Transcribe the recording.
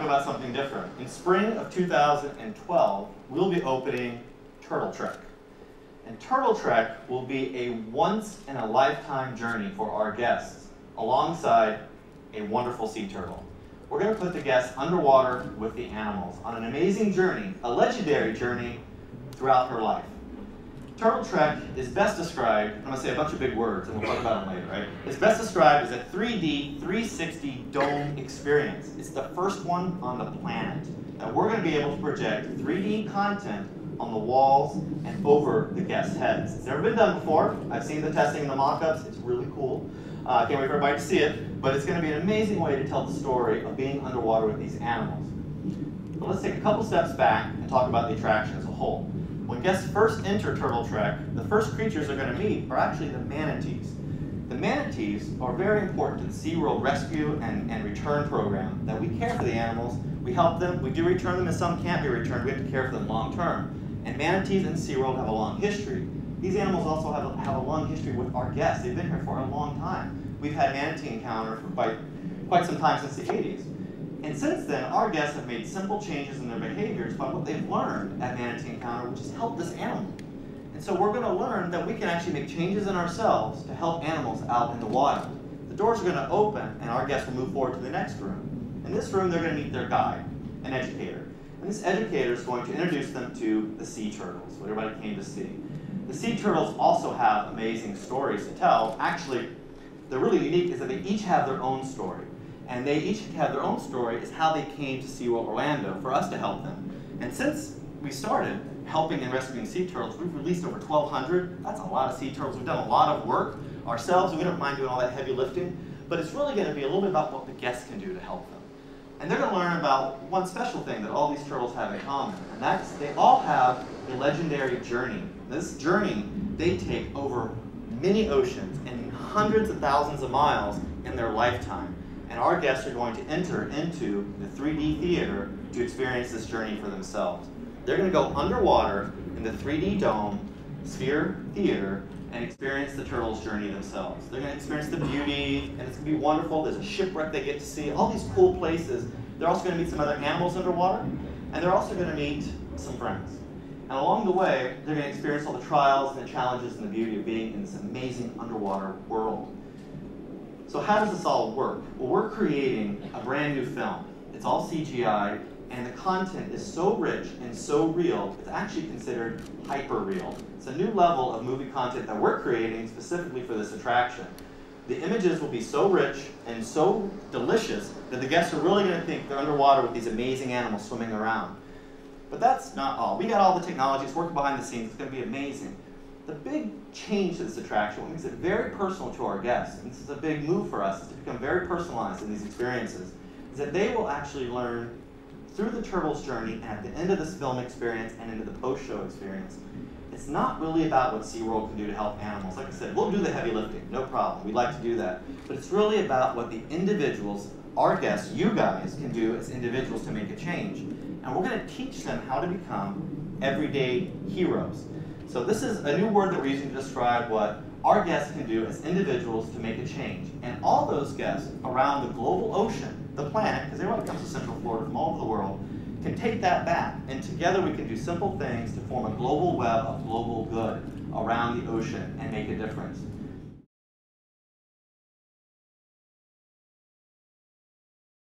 about something different. In spring of 2012, we'll be opening Turtle Trek. And Turtle Trek will be a once-in-a-lifetime journey for our guests, alongside a wonderful sea turtle. We're going to put the guests underwater with the animals on an amazing journey, a legendary journey throughout her life. Turtle Trek is best described, I'm going to say a bunch of big words and we'll talk about them later, right? It's best described as a 3D 360 dome experience. It's the first one on the planet. And we're going to be able to project 3D content on the walls and over the guests' heads. It's never been done before. I've seen the testing and the mock-ups. It's really cool. Can't wait for everybody to see it. But it's going to be an amazing way to tell the story of being underwater with these animals. But let's take a couple steps back and talk about the attraction as a whole. When guests first enter Turtle Trek, the first creatures they're going to meet are actually the manatees. The manatees are very important to the SeaWorld rescue and return program, that we care for the animals, we help them, we do return them, and some can't be returned. We have to care for them long term. And manatees in SeaWorld have a long history. These animals also have a long history with our guests. They've been here for a long time. We've had manatee encounter for quite some time, since the 80s. And since then, our guests have made simple changes in their behaviors by what they've learned at Manatee Encounter, which has helped this animal. And so we're going to learn that we can actually make changes in ourselves to help animals out in the wild. The doors are going to open, and our guests will move forward to the next room. In this room, they're going to meet their guide, an educator. And this educator is going to introduce them to the sea turtles, what everybody came to see. The sea turtles also have amazing stories to tell. Actually, they're really unique is that they each have their own story. And they each have their own story is how they came to SeaWorld Orlando for us to help them. And since we started helping and rescuing sea turtles, we've released over 1,200. That's a lot of sea turtles. We've done a lot of work ourselves. We don't mind doing all that heavy lifting. But it's really going to be a little bit about what the guests can do to help them. And they're going to learn about one special thing that all these turtles have in common. And that's they all have a legendary journey. This journey they take over many oceans and hundreds of thousands of miles in their lifetime. And our guests are going to enter into the 3D theater to experience this journey for themselves. They're going to go underwater in the 3D dome, Sphere Theater, and experience the turtles' journey themselves. They're going to experience the beauty, and it's going to be wonderful. There's a shipwreck they get to see, all these cool places. They're also going to meet some other animals underwater, and they're also going to meet some friends. And along the way, they're going to experience all the trials and the challenges and the beauty of being in this amazing underwater world. So how does this all work? Well, we're creating a brand new film. It's all CGI, and the content is so rich and so real, it's actually considered hyper-real. It's a new level of movie content that we're creating specifically for this attraction. The images will be so rich and so delicious that the guests are really going to think they're underwater with these amazing animals swimming around. But that's not all. We got all the technology, it's working behind the scenes, it's going to be amazing. The big change to this attraction, what makes it very personal to our guests, and this is a big move for us, is to become very personalized in these experiences, is that they will actually learn through the turtles' journey and at the end of this film experience and into the post-show experience. It's not really about what SeaWorld can do to help animals. Like I said, we'll do the heavy lifting, no problem. We'd like to do that. But it's really about what the individuals, our guests, you guys, can do as individuals to make a change. And we're going to teach them how to become everyday heroes. So this is a new word that we're using to describe what our guests can do as individuals to make a change. And all those guests around the global ocean, the planet, because everyone comes to Central Florida from all over the world, can take that back. And together we can do simple things to form a global web of global good around the ocean and make a difference.